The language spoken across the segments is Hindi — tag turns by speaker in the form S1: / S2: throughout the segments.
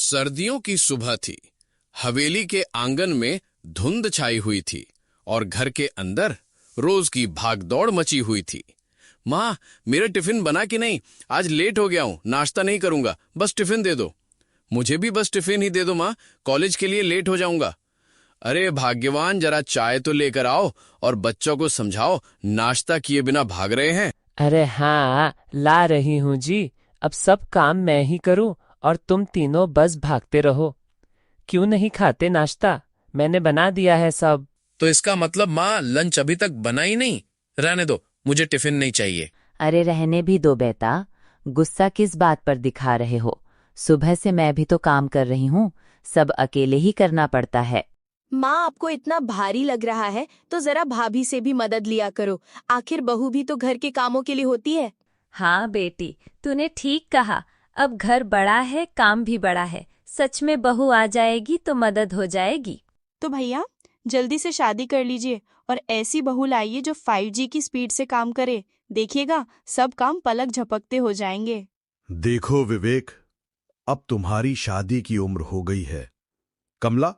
S1: सर्दियों की सुबह थी। हवेली के आंगन में धुंध छाई हुई थी और घर के अंदर रोज की भागदौड़ मची हुई थी। माँ, मेरा टिफिन बना कि नहीं? आज लेट हो गया हूँ, नाश्ता नहीं करूंगा, बस टिफिन दे दो। मुझे भी बस टिफिन ही दे दो माँ, कॉलेज के लिए लेट हो जाऊंगा। अरे भाग्यवान, जरा चाय तो लेकर आओ और बच्चों को समझाओ, नाश्ता किए बिना भाग रहे हैं।
S2: अरे हाँ, ला रही हूँ जी। अब सब काम मैं ही करूँ और तुम तीनों बस भागते रहो। क्यों नहीं खाते नाश्ता? मैंने बना दिया है सब।
S1: तो इसका मतलब माँ लंच अभी तक बना ही नहीं? रहने दो, मुझे टिफिन नहीं चाहिए।
S3: अरे रहने भी दो बेटा, गुस्सा किस बात पर दिखा रहे हो? सुबह से मैं भी तो काम कर रही हूँ, सब अकेले ही करना पड़ता है।
S4: माँ, आपको इतना भारी लग रहा है तो जरा भाभी से भी मदद लिया करो। आखिर बहू भी तो घर के कामों के लिए होती है।
S5: हाँ बेटी, तूने ठीक कहा। अब घर बड़ा है, काम भी बड़ा है। सच में बहू आ जाएगी तो मदद हो जाएगी।
S4: तो भैया, जल्दी से शादी कर लीजिए और ऐसी बहू लाइए जो 5G की स्पीड से काम करे। देखिएगा, सब काम पलक झपकते हो जाएंगे।
S6: देखो विवेक, अब तुम्हारी शादी की उम्र हो गई है। कमला,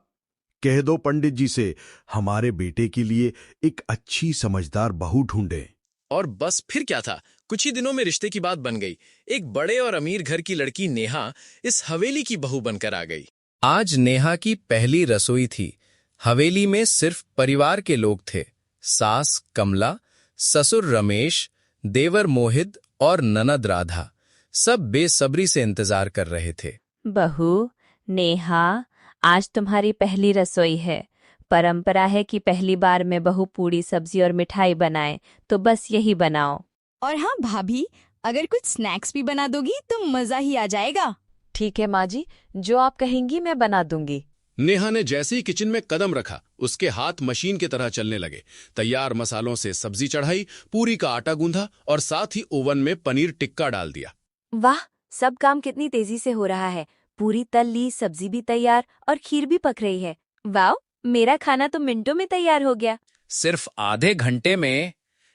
S6: कह दो पंडित जी से हमारे बेटे के लिए एक अच्छी समझदार बहू ढूंढे।
S1: और बस फिर क्या था, कुछ ही दिनों में रिश्ते की बात बन गई। एक बड़े और अमीर घर की लड़की नेहा इस हवेली की बहू बनकर आ गई। आज नेहा की पहली रसोई थी। हवेली में सिर्फ परिवार के लोग थे। सास कमला, ससुर रमेश, देवर मोहित और ननद राधा। सब बेसब्री से इंतजार कर रहे थे।
S5: बहू, नेहा, आज तुम्हारी पहली रसोई है। परंपरा है कि पहली बार में बहू पूड़ी सब्जी और मिठाई बनाए, तो बस यही बनाओ।
S4: और हाँ भाभी, अगर कुछ स्नैक्स भी बना दोगी तो मजा ही आ जाएगा।
S3: ठीक है माँ जी, जो आप कहेंगी मैं बना दूंगी।
S1: नेहा ने जैसे ही किचन में कदम रखा, उसके हाथ मशीन की तरह चलने लगे। तैयार मसालों से सब्जी चढ़ाई, पूरी का आटा गूंधा और साथ ही ओवन में पनीर टिक्का डाल दिया।
S3: वाह, सब काम कितनी तेजी से हो रहा है। पूरी तल ली, सब्जी भी तैयार और खीर भी पक रही है।
S5: वाह, मेरा खाना तो मिनटों में तैयार हो गया।
S1: सिर्फ आधे घंटे में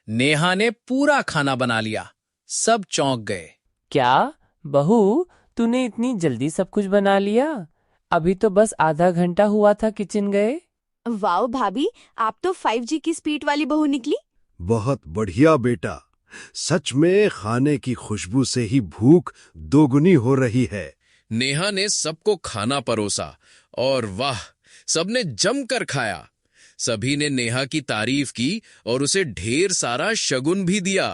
S1: नेहा ने पूरा खाना बना लिया। सब चौंक गए।
S2: क्या बहू, तूने इतनी जल्दी सब कुछ बना लिया? अभी तो बस आधा घंटा हुआ था किचन गए।
S4: वाओ भाभी, आप तो 5G की स्पीड वाली बहू निकली।
S6: बहुत बढ़िया बेटा, सच में खाने की खुशबू से ही भूख दोगुनी हो रही है।
S1: नेहा ने सबको खाना परोसा और वाह, सबने जमकर खाया। सभी ने नेहा की तारीफ की और उसे ढेर सारा शगुन भी दिया।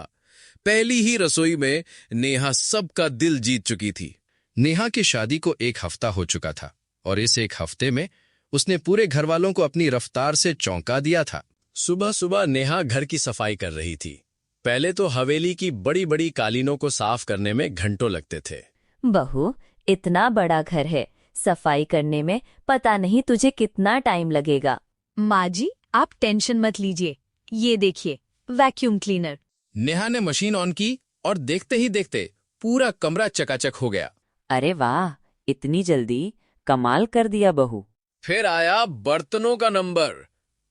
S1: पहली ही रसोई में नेहा सबका दिल जीत चुकी थी। नेहा की शादी को 1 हफ्ता हो चुका था और इस 1 हफ्ते में उसने पूरे घर वालों को अपनी रफ्तार से चौंका दिया था। सुबह सुबह नेहा घर की सफाई कर रही थी। पहले तो हवेली की बड़ी बड़ी कालीनों को साफ करने में घंटों लगते थे।
S5: बहू, इतना बड़ा घर है, सफाई करने में पता नहीं तुझे कितना टाइम लगेगा।
S4: माँ जी, आप टेंशन मत लीजिए, ये देखिए वैक्यूम क्लीनर।
S1: नेहा ने मशीन ऑन की और देखते ही देखते पूरा कमरा चकाचक हो गया।
S3: अरे वाह, इतनी जल्दी? कमाल कर दिया बहू।
S1: फिर आया बर्तनों का नंबर।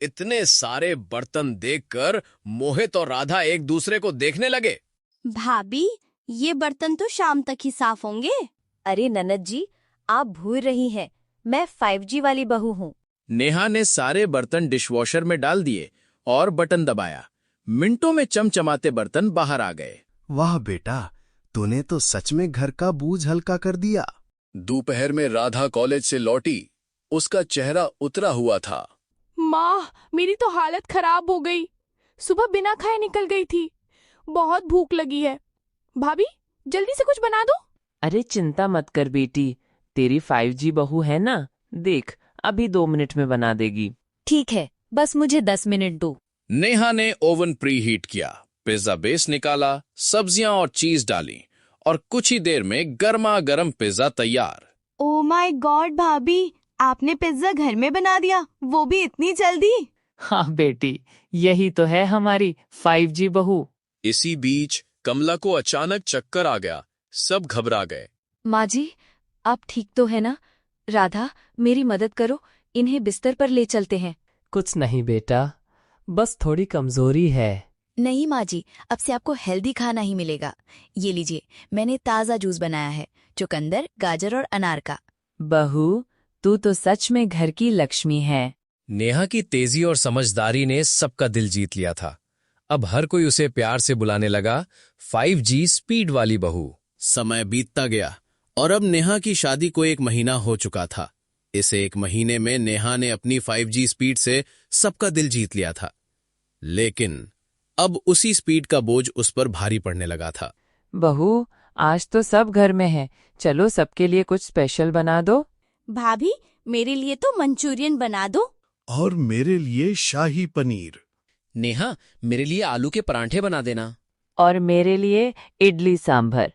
S1: इतने सारे बर्तन देखकर मोहित और राधा एक दूसरे को देखने लगे।
S4: भाभी, ये बर्तन तो शाम तक ही साफ होंगे।
S5: अरे ननद जी, आप भूल रही हैं, मैं 5G वाली बहू हूँ।
S1: नेहा ने सारे बर्तन डिशवॉशर में डाल दिए और बटन दबाया। मिनटों में चमचमाते बर्तन बाहर आ गए।
S6: वाह बेटा, तूने तो सच में घर का बोझ हल्का कर दिया।
S1: दोपहर में राधा कॉलेज से लौटी। उसका चेहरा उतरा हुआ था।
S4: माँ, मेरी तो हालत खराब हो गई। सुबह बिना खाए निकल गई थी। बहुत भूख लगी है। भाभी, जल्दी से कुछ बना दो।
S2: अरे चिंता मत कर बेटी, तेरी 5G बहू है ना, देख अभी 2 मिनट में बना देगी।
S5: ठीक है, बस मुझे 10 मिनट दो।
S1: नेहा ने ओवन प्री हीट किया, पिज्जा बेस निकाला, सब्जियां और चीज डाली और कुछ ही देर में गर्मा गर्म पिज्जा तैयार।
S4: ओ माय गॉड भाभी, आपने पिज्जा घर में बना दिया, वो भी इतनी जल्दी।
S2: हाँ बेटी, यही तो है हमारी 5G बहू।
S1: इसी बीच कमला को अचानक चक्कर आ गया। सब घबरा गए।
S3: माँ जी, आप ठीक तो है ना? राधा, मेरी मदद करो, इन्हें बिस्तर पर ले चलते हैं।
S2: कुछ नहीं बेटा, बस थोड़ी कमजोरी है।
S3: नहीं माँ जी, अब से आपको हेल्दी खाना ही मिलेगा। ये लीजिए, मैंने ताज़ा जूस बनाया है, चुकंदर, गाजर और अनार का। बहू, तू तो सच में घर की लक्ष्मी है।
S1: नेहा की तेजी और समझदारी ने सबका दिल जीत लिया था। अब हर कोई उसे प्यार से बुलाने लगा 5G स्पीड वाली बहू। समय बीतता गया और अब नेहा की शादी को 1 महीना हो चुका था। इस 1 महीने में नेहा ने अपनी 5G स्पीड से सबका दिल जीत लिया था, लेकिन अब उसी स्पीड का बोझ उस पर भारी पड़ने लगा था।
S2: बहू, आज तो सब घर में है, चलो सबके लिए कुछ स्पेशल बना दो।
S4: भाभी, मेरे लिए तो मंचूरियन बना दो।
S6: और मेरे लिए शाही पनीर।
S1: नेहा, मेरे लिए आलू के परांठे बना देना।
S3: और मेरे लिए इडली सांभर,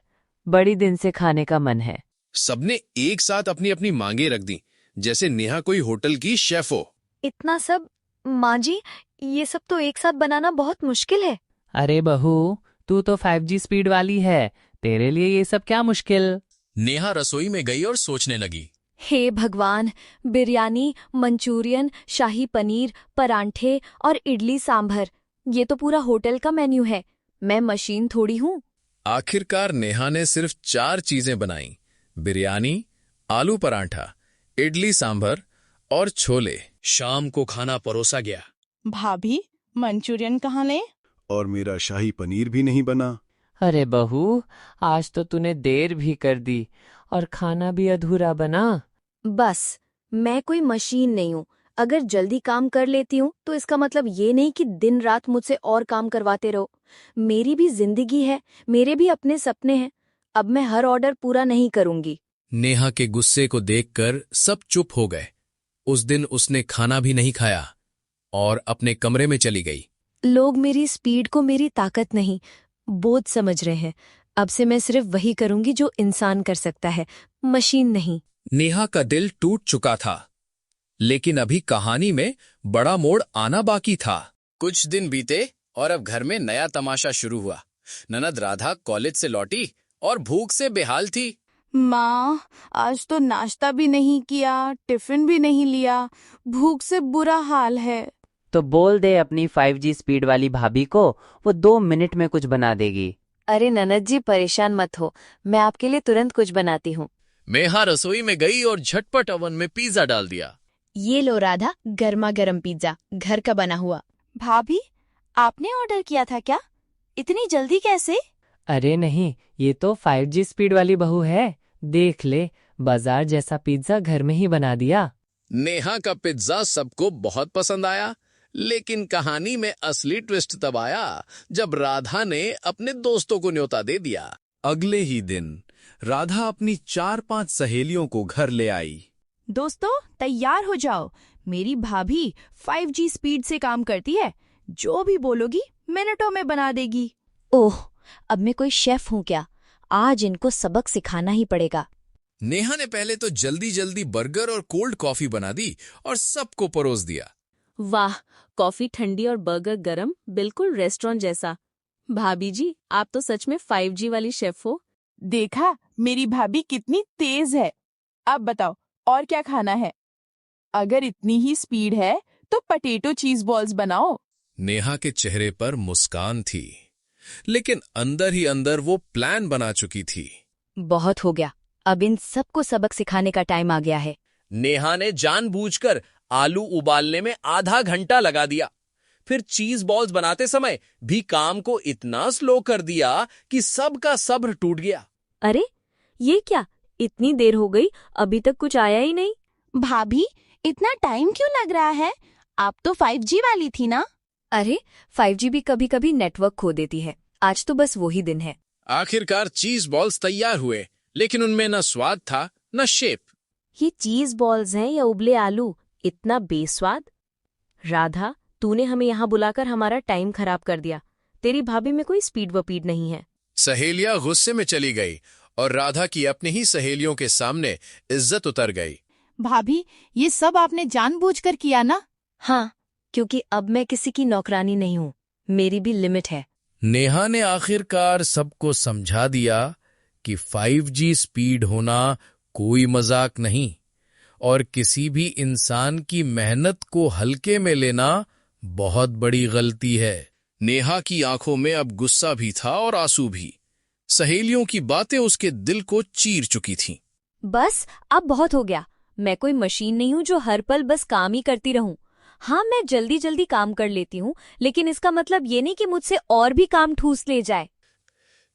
S3: बड़ी दिन से खाने का मन है।
S1: सबने एक साथ अपनी अपनी मांगे रख दी, जैसे नेहा कोई होटल की शेफ हो।
S5: इतना सब? माँ जी, ये सब तो एक साथ बनाना बहुत मुश्किल है।
S2: अरे बहू, तू तो 5G स्पीड वाली है, तेरे लिए ये सब क्या मुश्किल।
S1: नेहा रसोई में गई और सोचने लगी।
S5: हे भगवान, बिरयानी, मंचूरियन, शाही पनीर, परांठे और इडली सांभर, ये तो पूरा होटल का मेन्यू है। मैं मशीन थोड़ी हूँ।
S1: आखिरकार नेहा ने सिर्फ 4 चीजें बनाई, बिरयानी, आलू पराठा, इडली सांभर और छोले। शाम को खाना परोसा गया।
S4: भाभी, मंचूरियन कहाँ ले?
S6: और मेरा शाही पनीर भी नहीं बना।
S2: अरे बहू, आज तो तूने देर भी कर दी और खाना भी अधूरा बना।
S5: बस, मैं कोई मशीन नहीं हूँ। अगर जल्दी काम कर लेती हूँ तो इसका मतलब ये नहीं कि दिन रात मुझसे और काम करवाते रहो। मेरी भी जिंदगी है, मेरे भी अपने सपने हैं। अब मैं हर ऑर्डर पूरा नहीं करूंगी।
S1: नेहा के गुस्से को देखकर सब चुप हो गए। उस दिन उसने खाना भी नहीं खाया और अपने कमरे में चली गई।
S5: लोग मेरी स्पीड को मेरी ताकत नहीं, बोझ समझ रहे हैं। अब से मैं सिर्फ वही करूंगी जो इंसान कर सकता है, मशीन नहीं।
S1: नेहा का दिल टूट चुका था, लेकिन अभी कहानी में बड़ा मोड़ आना बाकी था। कुछ दिन बीते और अब घर में नया तमाशा शुरू हुआ। ननद राधा कॉलेज से लौटी और भूख से बेहाल थी।
S4: माँ, आज तो नाश्ता भी नहीं किया, टिफिन भी नहीं लिया, भूख से बुरा हाल है।
S3: तो बोल दे अपनी 5G स्पीड वाली भाभी को, वो 2 मिनट में कुछ बना देगी।
S5: अरे ननद जी, परेशान मत हो, मैं आपके लिए तुरंत कुछ बनाती हूँ।
S1: नेहा रसोई में गई और झटपट ओवन में पिज्जा डाल दिया।
S7: ये लो राधा, गर्मा गर्म पिज्जा, घर का बना हुआ।
S4: भाभी, आपने ऑर्डर किया था क्या? इतनी जल्दी कैसे?
S2: अरे नहीं, ये तो 5G स्पीड वाली बहू है। देख ले, बाजार जैसा पिज्जा घर में ही बना दिया।
S1: नेहा का पिज्जा सबको बहुत पसंद आया, लेकिन कहानी में असली ट्विस्ट तब आया जब राधा ने अपने दोस्तों को न्योता दे दिया। अगले ही दिन राधा अपनी 4-5 सहेलियों को घर ले आई।
S4: दोस्तों, तैयार हो जाओ, मेरी भाभी 5G स्पीड से काम करती है। जो भी बोलोगी मिनटों में बना देगी।
S5: ओह, अब मैं कोई शेफ हूँ क्या? आज इनको सबक सिखाना ही पड़ेगा।
S1: नेहा ने पहले तो जल्दी जल्दी बर्गर और कोल्ड कॉफी बना दी और सबको परोस दिया।
S8: वाह, कॉफी ठंडी और बर्गर गरम, बिल्कुल रेस्टोरेंट जैसा। भाभी जी, आप तो सच में 5G वाली शेफ हो।
S4: देखा, मेरी भाभी कितनी तेज है। अब बताओ, और क्या खाना है? अगर इतनी ही स्पीड है तो पटेटो चीज बॉल्स बनाओ।
S1: नेहा के चेहरे पर मुस्कान थी, लेकिन अंदर ही अंदर वो प्लान बना चुकी थी।
S5: बहुत हो गया, अब इन सबको सबक सिखाने का टाइम आ गया है।
S1: नेहा ने जानबूझकर आलू उबालने में आधा घंटा लगा दिया, फिर चीज बॉल्स बनाते समय भी काम को इतना स्लो कर दिया कि सबका सब्र टूट गया।
S8: अरे, ये क्या, इतनी देर हो गई, अभी तक कुछ आया ही नहीं।
S4: भाभी, इतना टाइम क्यों लग रहा है? आप तो 5G वाली थी ना?
S5: अरे, 5G भी कभी कभी नेटवर्क खो देती है। आज तो बस वही दिन है।
S1: आखिरकार चीज बॉल्स तैयार हुए, लेकिन उनमें न स्वाद था न शेप।
S8: ये चीज बॉल्स हैं या उबले आलू, इतना बेस्वाद। राधा, तूने हमें यहाँ बुलाकर हमारा टाइम खराब कर दिया। तेरी भाभी में कोई स्पीड वपीड नहीं है।
S1: सहेलियां गुस्से में चली गई और राधा की अपनी ही सहेलियों के सामने इज्जत उतर गई।
S7: भाभी, ये सब आपने जानबूझकर किया ना?
S5: हाँ, क्योंकि अब मैं किसी की नौकरानी नहीं हूँ, मेरी भी लिमिट है।
S1: नेहा ने आखिरकार सबको समझा दिया कि 5G स्पीड होना कोई मजाक नहीं और किसी भी इंसान की मेहनत को हल्के में लेना बहुत बड़ी गलती है। नेहा की आंखों में अब गुस्सा भी था और आंसू भी। सहेलियों की बातें उसके दिल को चीर चुकी थीं।
S5: बस अब बहुत हो गया। मैं कोई मशीन नहीं हूँ जो हर पल बस काम ही करती रहूं। हाँ, मैं जल्दी जल्दी काम कर लेती हूँ, लेकिन इसका मतलब ये नहीं कि मुझसे और भी काम ठूस ले जाए।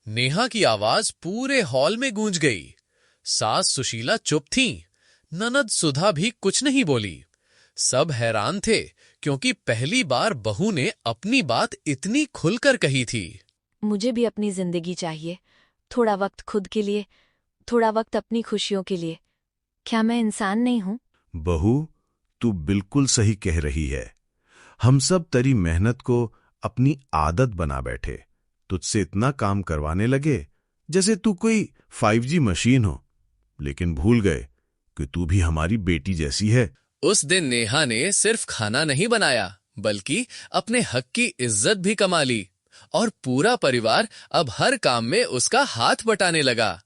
S1: नेहा की आवाज पूरे हॉल में गूंज गई। सास सुशीला चुप थीं, ननद सुधा भी कुछ नहीं बोली। सब हैरान थे, क्योंकि पहली बार बहू ने अपनी बात इतनी खुलकर कही थी।
S5: मुझे भी अपनी जिंदगी चाहिए, थोड़ा वक्त खुद के लिए, थोड़ा वक्त अपनी खुशियों के लिए। क्या मैं इंसान नहीं हूँ?
S6: बहू, तू बिल्कुल सही कह रही है। हम सब तेरी मेहनत को अपनी आदत बना बैठे, तुझसे इतना काम करवाने लगे जैसे तू कोई 5G मशीन हो, लेकिन भूल गए कि तू भी हमारी बेटी जैसी है।
S1: उस दिन नेहा ने सिर्फ खाना नहीं बनाया, बल्कि अपने हक की इज्जत भी कमा ली, और पूरा परिवार अब हर काम में उसका हाथ बटाने लगा।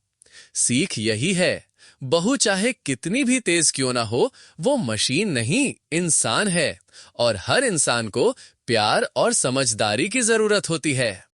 S1: सीख यही है, बहू चाहे कितनी भी तेज क्यों ना हो, वो मशीन नहीं, इंसान है, और हर इंसान को प्यार और समझदारी की जरूरत होती है।